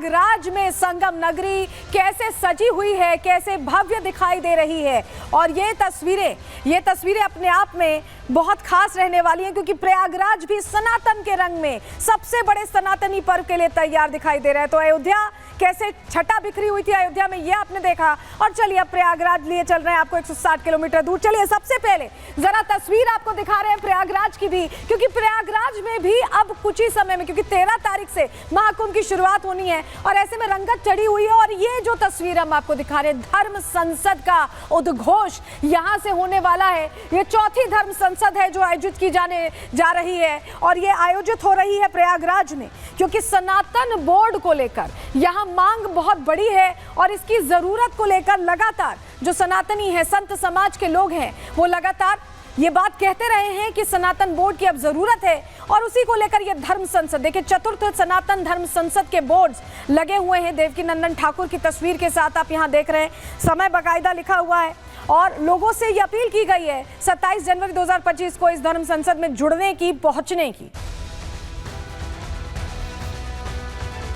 प्रयागराज में संगम नगरी कैसे सजी हुई है, कैसे भव्य दिखाई दे रही है। और ये तस्वीरें अपने आप में बहुत खास रहने वाली हैं, क्योंकि प्रयागराज भी सनातन के रंग में सबसे बड़े सनातनी पर्व के लिए तैयार दिखाई दे रहा है। तो अयोध्या कैसे छटा बिखरी हुई थी अयोध्या में, ये आपने देखा। और चलिए अब प्रयागराज लिए चल रहे हैं आपको 160 किलोमीटर दूर। चलिए सबसे पहले जरा तस्वीर आपको दिखा रहे हैं प्रयागराज की भी, क्योंकि प्रयागराज में भी अब कुछ ही समय में, क्योंकि 13 तारीख से महाकुंभ की शुरुआत होनी है और ऐसे में रंगत चढ़ी हुई है। और ये जो तस्वीर हम आपको दिखा रहे हैं, धर्म संसद का उद्घोष यहाँ से होने वाला है। ये चौथी धर्म संसद है जो आयोजित की जाने जा रही है, और ये आयोजित हो रही है प्रयागराज में, क्योंकि सनातन बोर्ड को लेकर यहाँ मांग बहुत बड़ी है। और इसकी जरूरत को लेकर लगातार जो सनातनी है, संत समाज के लोग हैं, वो लगातार ये बात कहते रहे हैं कि सनातन बोर्ड की अब जरूरत है। और उसी को लेकर ये धर्म संसद, देखिए चतुर्थ सनातन धर्म संसद के बोर्ड्स लगे हुए हैं देवकी नंदन ठाकुर की तस्वीर के साथ। आप यहाँ देख रहे हैं, समय बाकायदा लिखा हुआ है और लोगों से ये अपील की गई है 27 जनवरी 2025 को इस धर्म संसद में जुड़ने की, पहुंचने की।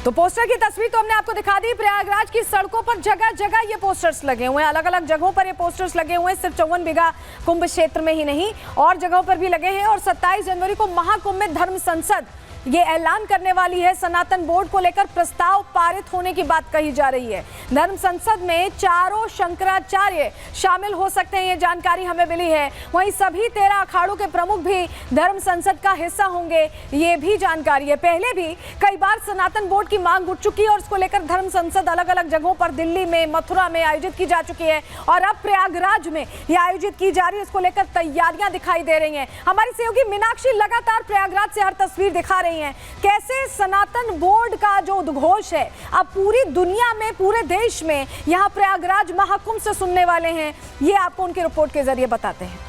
तो पोस्टर की तस्वीर तो हमने आपको दिखा दी। प्रयागराज की सड़कों पर जगह जगह ये पोस्टर्स लगे हुए हैं, अलग अलग जगहों पर ये पोस्टर्स लगे हुए हैं। सिर्फ 54 बीघा कुंभ क्षेत्र में ही नहीं, और जगहों पर भी लगे हैं। और 27 जनवरी को महाकुंभ में धर्म संसद ये ऐलान करने वाली है। सनातन बोर्ड को लेकर प्रस्ताव पारित होने की बात कही जा रही है। धर्म संसद में चारों शंकराचार्य शामिल हो सकते हैं, ये जानकारी हमें मिली है। वहीं सभी 13 अखाड़ों के प्रमुख भी धर्म संसद का हिस्सा होंगे, ये भी जानकारी है। पहले भी कई बार सनातन बोर्ड की मांग उठ चुकी है और उसको लेकर धर्म संसद अलग अलग जगहों पर, दिल्ली में, मथुरा में आयोजित की जा चुकी है। और अब प्रयागराज में ये आयोजित की जा रही है, इसको लेकर तैयारियां दिखाई दे रही हैं। हमारी सहयोगी मीनाक्षी लगातार प्रयागराज से हर तस्वीर दिखा रही हैं कैसे सनातन बोर्ड का जो उद्घोष है अब पूरी दुनिया में, पूरे देश में यहां प्रयागराज महाकुंभ से सुनने वाले हैं। ये आपको उनकी रिपोर्ट के जरिए बताते हैं।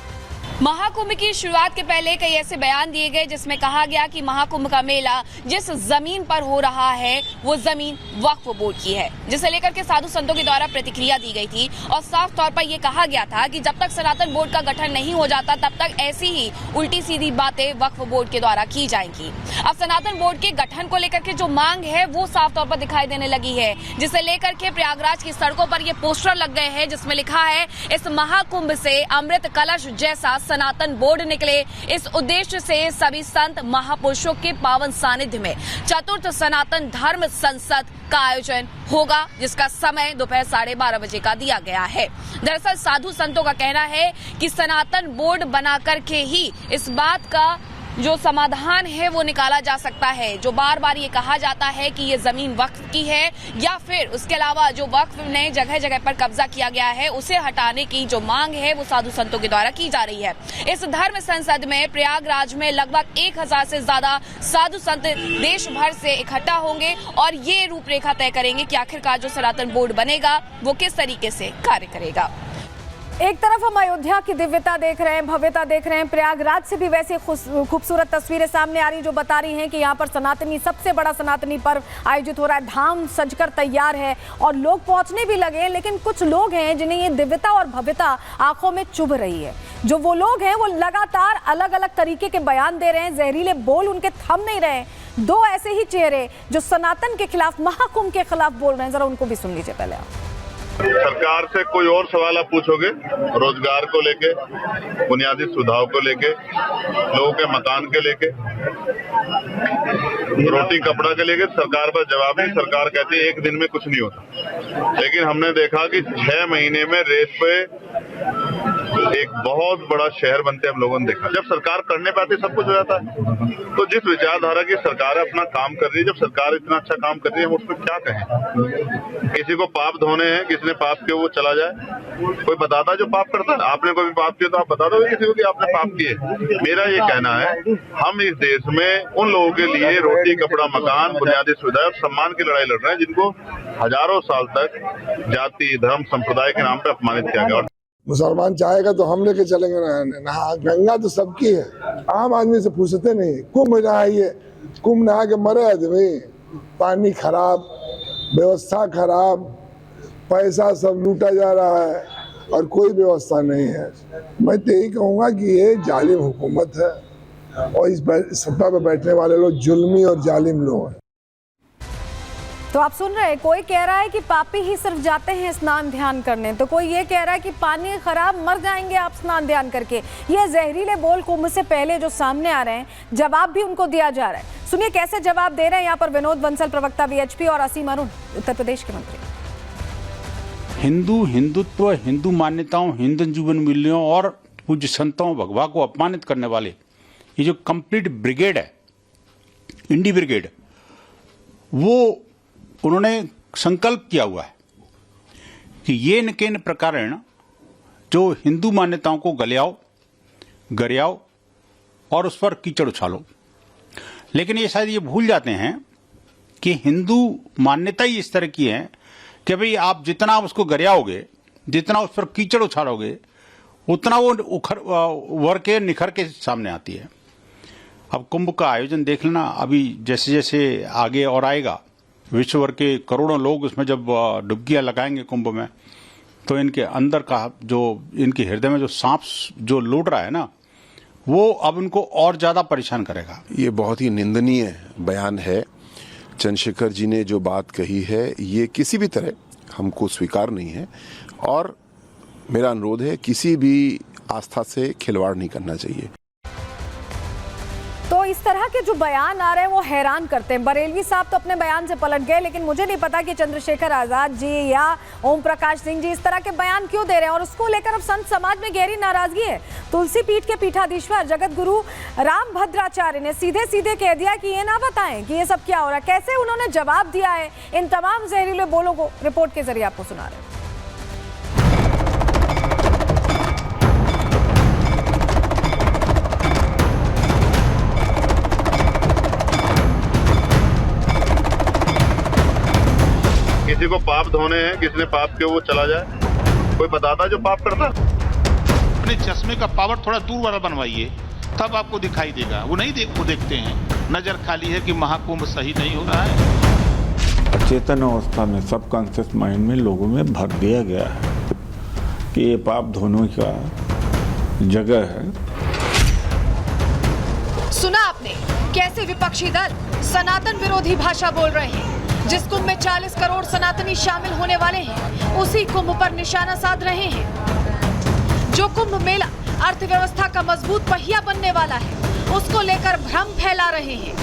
महाकुंभ की शुरुआत के पहले कई ऐसे बयान दिए गए जिसमें कहा गया कि महाकुंभ का मेला जिस जमीन पर हो रहा है वो जमीन वक्फ बोर्ड की है, जिसे लेकर के साधु संतों के द्वारा प्रतिक्रिया दी गई थी। और साफ तौर पर यह कहा गया था कि जब तक सनातन बोर्ड का गठन नहीं हो जाता तब तक ऐसी ही उल्टी सीधी बातें वक्फ बोर्ड के द्वारा की जाएंगी। अब सनातन बोर्ड के गठन को लेकर के जो मांग है वो साफ तौर पर दिखाई देने लगी है, जिसे लेकर के प्रयागराज की सड़कों पर ये पोस्टर लग गए हैं जिसमें लिखा है, इस महाकुंभ से अमृत कलश जैसा सनातन बोर्ड निकले। इस उद्देश्य से सभी संत महापुरुषों के पावन सानिध्य में चतुर्थ सनातन धर्म संसद का आयोजन होगा, जिसका समय दोपहर 12:30 बजे का दिया गया है। दरअसल साधु संतों का कहना है कि सनातन बोर्ड बना करके ही इस बात का जो समाधान है वो निकाला जा सकता है। जो बार बार ये कहा जाता है कि ये जमीन वक्फ की है, या फिर उसके अलावा जो वक्फ ने जगह जगह पर कब्जा किया गया है उसे हटाने की जो मांग है वो साधु संतों के द्वारा की जा रही है। इस धर्म संसद में प्रयागराज में लगभग 1000 से ज्यादा साधु संत देश भर से इकट्ठा होंगे और ये रूपरेखा तय करेंगे कि आखिरकार जो सनातन बोर्ड बनेगा वो किस तरीके से कार्य करेगा। एक तरफ हम अयोध्या की दिव्यता देख रहे हैं, भव्यता देख रहे हैं, प्रयागराज से भी वैसे खूबसूरत तस्वीरें सामने आ रही जो बता रही हैं कि यहाँ पर सनातनी, सबसे बड़ा सनातनी पर्व आयोजित हो रहा है। धाम सजकर तैयार है और लोग पहुंचने भी लगे हैं, लेकिन कुछ लोग हैं जिन्हें ये दिव्यता और भव्यता आंखों में चुभ रही है। जो वो लोग हैं वो लगातार अलग अलग तरीके के बयान दे रहे हैं, जहरीले बोल उनके थम नहीं रहे। दो ऐसे ही चेहरे जो सनातन के खिलाफ, महाकुंभ के खिलाफ बोल रहे हैं, जरा उनको भी सुन लीजिए पहले आप। सरकार से कोई और सवाल आप पूछोगे, रोजगार को लेके, बुनियादी सुविधाओं को लेके, लोगों के मकान के लेके, रोटी कपड़ा के लेके, सरकार पर जवाब नहीं। सरकार कहती है एक दिन में कुछ नहीं होता, लेकिन हमने देखा कि 6 महीने में रेत पे एक बहुत बड़ा शहर बनते हम लोगों ने देखा। जब सरकार करने पे आती सब कुछ हो जाता है। तो जिस विचारधारा की सरकार अपना काम कर रही है, जब सरकार इतना अच्छा काम कर रही है हम उस पर क्या कहें। किसी को पाप धोने हैं, किसी ने पाप किया वो चला जाए, कोई बताता जो पाप करता है। आपने कोई भी पाप किया तो आप बता दो किसी को कि आपने पाप किए। मेरा ये कहना है, हम इस देश में उन लोगों के लिए रोटी कपड़ा मकान बुनियादी सुविधा और सम्मान की लड़ाई लड़ रहे हैं जिनको हजारों साल तक जाति धर्म संप्रदाय के नाम पर अपमानित किया गया। मुसलमान चाहेगा तो हम लेके चलेंगे नहा। गंगा तो सबकी है, आम आदमी से पूछते नहीं। कुंभ नहाइए, कुंभ नहा के मरे आदमी, पानी खराब, व्यवस्था खराब, पैसा सब लूटा जा रहा है और कोई व्यवस्था नहीं है। मैं तो यही कहूँगा कि ये जालिम हुकूमत है और इस सत्ता पर बैठने वाले लोग जुल्मी और जालिम लोग हैं। तो आप सुन रहे हैं, कोई कह रहा है कि पापी ही सिर्फ जाते हैं स्नान ध्यान करने, तो कोई ये कह रहा है कि पानी खराब, मर जाएंगे आप स्नान ध्यान करके। ये जहरीले बोल कुंभ से पहले जो सामने आ रहे हैं, जवाब भी उनको दिया जा रहा है। सुनिए कैसे जवाब दे रहे हैं यहाँ पर विनोद बंसल, प्रवक्ता वीएचपी, और असीम अरुण, उत्तर प्रदेश के मंत्री। हिंदुत्व, हिंदू मान्यताओं, हिंदू जीवन मूल्यों और पूज्य संतों भगवा को अपमानित करने वाले ये जो कंप्लीट ब्रिगेड है, इंडी ब्रिगेड, वो उन्होंने संकल्प किया हुआ है कि ये न के न प्रकारेण जो हिंदू मान्यताओं को गरियाओ और उस पर कीचड़ उछालो। लेकिन ये शायद ये भूल जाते हैं कि हिंदू मान्यता ही इस तरह की है कि भाई आप जितना आप उसको गरियाओगे, जितना उस पर कीचड़ उछालोगे, उतना वो उभर के निखर के सामने आती है। अब कुंभ का आयोजन देख लेना, अभी जैसे जैसे आगे और आएगा, विश्व भर के करोड़ों लोग उसमें जब डुबकियां लगाएंगे कुंभ में, तो इनके अंदर का जो इनके हृदय में जो सांप जो लौट रहा है ना, वो अब उनको और ज्यादा परेशान करेगा। ये बहुत ही निंदनीय बयान है। चंद्रशेखर जी ने जो बात कही है, ये किसी भी तरह हमको स्वीकार नहीं है, और मेरा अनुरोध है किसी भी आस्था से खिलवाड़ नहीं करना चाहिए। तो इस तरह के जो बयान आ रहे हैं वो हैरान करते हैं। बरेलवी साहब तो अपने बयान से पलट गए, लेकिन मुझे नहीं पता कि चंद्रशेखर आजाद जी या ओम प्रकाश सिंह जी इस तरह के बयान क्यों दे रहे हैं, और उसको लेकर अब संत समाज में गहरी नाराजगी है। तुलसी पीठ के पीठाधीश्वर जगत गुरु रामभद्राचार्य ने सीधे सीधे कह दिया कि ये ना बताएं कि ये सब क्या हो रहा है। कैसे उन्होंने जवाब दिया है इन तमाम जहरीले बोलों को, रिपोर्ट के जरिए आपको सुना रहे हैं। किसी को पाप धोने हैं, किसी ने पाप के वो चला जाए, कोई बताता जो पाप करता। अपने चश्मे का पावर थोड़ा दूर वाला बनवाइए, तब आपको दिखाई देगा। वो नहीं वो देखते हैं, नजर खाली है कि महाकुंभ सही नहीं हो रहा है। अचेतन अवस्था में, सबकॉन्शियस माइंड में लोगों में भर दिया गया है कि ये पाप धोने का जगह है। सुना आपने कैसे विपक्षी दल सनातन विरोधी भाषा बोल रहे हैं। जिस कुंभ में 40 करोड़ सनातनी शामिल होने वाले हैं, उसी कुंभ पर निशाना साध रहे हैं। जो कुंभ मेला अर्थव्यवस्था का मजबूत पहिया बनने वाला है, उसको लेकर भ्रम फैला रहे हैं।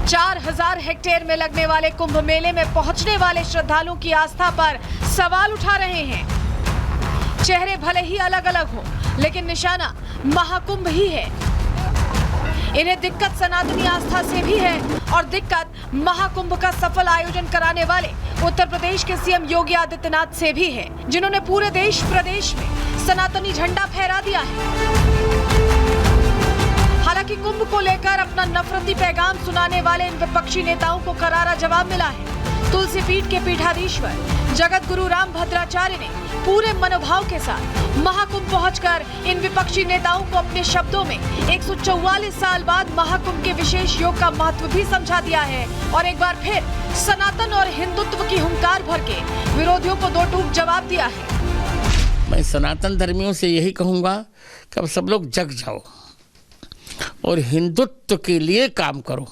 4000 हेक्टेयर में लगने वाले कुंभ मेले में पहुंचने वाले श्रद्धालुओं की आस्था पर सवाल उठा रहे हैं। चेहरे भले ही अलग अलग हो, लेकिन निशाना महाकुंभ ही है। इन्हें दिक्कत सनातनी आस्था से भी है, और दिक्कत महाकुंभ का सफल आयोजन कराने वाले उत्तर प्रदेश के सीएम योगी आदित्यनाथ से भी है, जिन्होंने पूरे देश प्रदेश में सनातनी झंडा फहरा दिया है। हालांकि कुंभ को लेकर अपना नफरती पैगाम सुनाने वाले इन विपक्षी नेताओं को करारा जवाब मिला है। तुलसी पीठ के पीठाधीश्वर जगत गुरु रामभद्राचार्य ने पूरे मनोभाव के साथ महाकुंभ पहुंचकर इन विपक्षी नेताओं को अपने शब्दों में 144 साल बाद महाकुंभ के विशेष योग का महत्व भी समझा दिया है, और एक बार फिर सनातन और हिंदुत्व की हुंकार भर के विरोधियों को दो टूक जवाब दिया है। मैं सनातन धर्मियों से यही कहूंगा कि अब सब लोग जग जाओ और हिंदुत्व के लिए काम करो।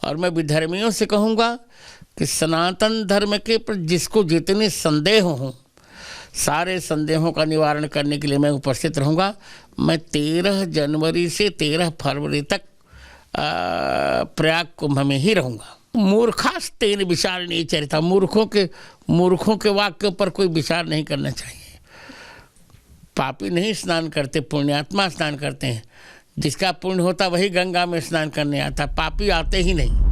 और मैं विधर्मियों से कहूंगा कि सनातन धर्म के पर जिसको जितने संदेह हों, सारे संदेहों का निवारण करने के लिए मैं उपस्थित रहूंगा। मैं 13 जनवरी से 13 फरवरी तक प्रयाग कुंभ में ही रहूंगा। मूर्खास्तेन विचार नहीं चरिता, मूर्खों के वाक्य पर कोई विचार नहीं करना चाहिए। पापी नहीं स्नान करते, पुण्यात्मा स्नान करते हैं। जिसका पुण्य होता वही गंगा में स्नान करने आता, पापी आते ही नहीं।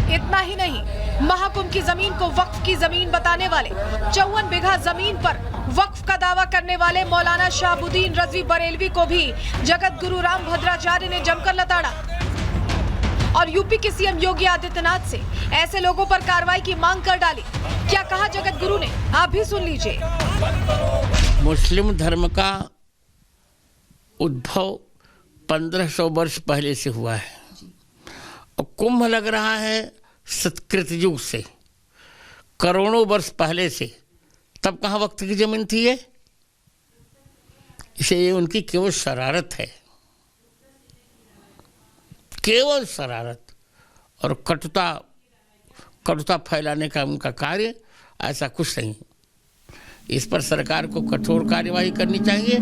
इतना ही नहीं, महाकुंभ की जमीन को वक्फ की जमीन बताने वाले, 54 बीघा जमीन पर वक्फ का दावा करने वाले मौलाना शहाबुद्दीन रजवी बरेलवी को भी जगत गुरु रामभद्राचार्य ने जमकर लताड़ा, और यूपी के सीएम योगी आदित्यनाथ से ऐसे लोगों पर कार्रवाई की मांग कर डाली। क्या कहा जगत गुरु ने, आप भी सुन लीजिए। मुस्लिम धर्म का उद्भव 1500 वर्ष पहले से हुआ है, और कुंभ लग रहा है सतकृत युग से, करोड़ों वर्ष पहले से। तब कहाँ वक्त की जमीन थी ये? इसे ये उनकी केवल शरारत है, केवल शरारत। और कटुता फैलाने का उनका कार्य, ऐसा कुछ नहीं। इस पर सरकार को कठोर कार्यवाही करनी चाहिए।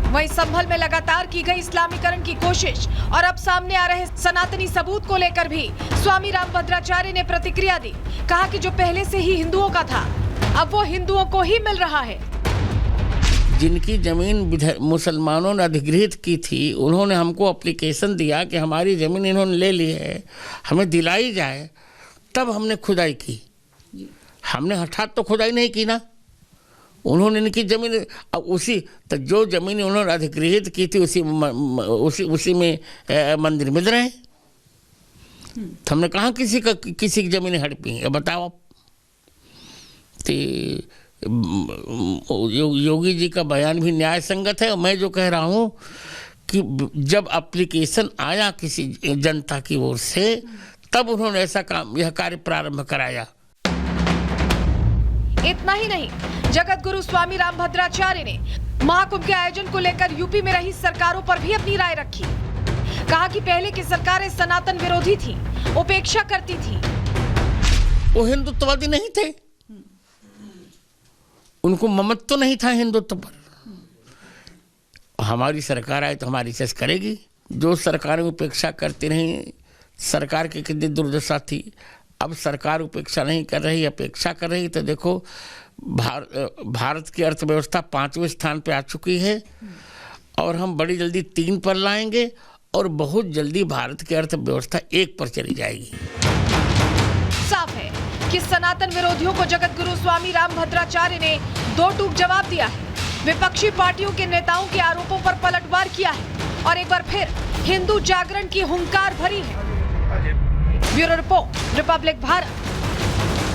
वहीं संभल में लगातार की गई इस्लामीकरण की कोशिश और अब सामने आ रहे सनातनी सबूत को लेकर भी स्वामी रामभद्राचार्य ने प्रतिक्रिया दी। कहा कि जो पहले से ही हिंदुओं का था, अब वो हिंदुओं को ही मिल रहा है। जिनकी जमीन मुसलमानों ने अधिग्रहित की थी, उन्होंने हमको एप्लीकेशन दिया कि हमारी जमीन इन्होंने ले ली है, हमें दिलाई जाए, तब हमने खुदाई की। हमने हठात तो खुदाई नहीं की ना, उन्होंने इनकी जमीन, अब उसी तो जो जमीन उन्होंने अधिग्रहित की थी उसी में मंदिर मिल रहे हैं। तो हमने कहाँ किसी की जमीन हड़पी है, बताओ आप। तो योगी जी का बयान भी न्याय संगत है। और मैं जो कह रहा हूँ कि जब एप्लीकेशन आया किसी जनता की ओर से, तब उन्होंने ऐसा काम, यह कार्य प्रारंभ कराया। इतना ही नहीं, जगत गुरु स्वामी रामभद्राचार्य ने महाकुंभ के आयोजन को लेकर यूपी में रही सरकारों पर भी अपनी राय रखी। कहा कि पहले की सरकारें सनातन विरोधी थी, उपेक्षा करती थी। वो हिंदुत्ववादी नहीं थे, उनको ममत्व तो नहीं था हिंदुत्व पर। हमारी सरकार आए तो हमारी चेस करेगी। जो सरकारें उपेक्षा करती रहीं, सरकार की कितनी दुर्दशा थी। अब सरकार उपेक्षा नहीं कर रही, अपेक्षा कर रही। तो देखो भारत की अर्थव्यवस्था 5वें स्थान पे आ चुकी है और हम बड़ी जल्दी 3 पर लाएंगे और बहुत जल्दी भारत की अर्थव्यवस्था 1 पर चली जाएगी। साफ है कि सनातन विरोधियों को जगत गुरु स्वामी रामभद्राचार्य ने 2 टूक जवाब दिया है। विपक्षी पार्टियों के नेताओं के आरोपों पर पलटवार किया है और एक बार फिर हिंदू जागरण की हुंकार भरी है। Bureau report, Republic Bharat.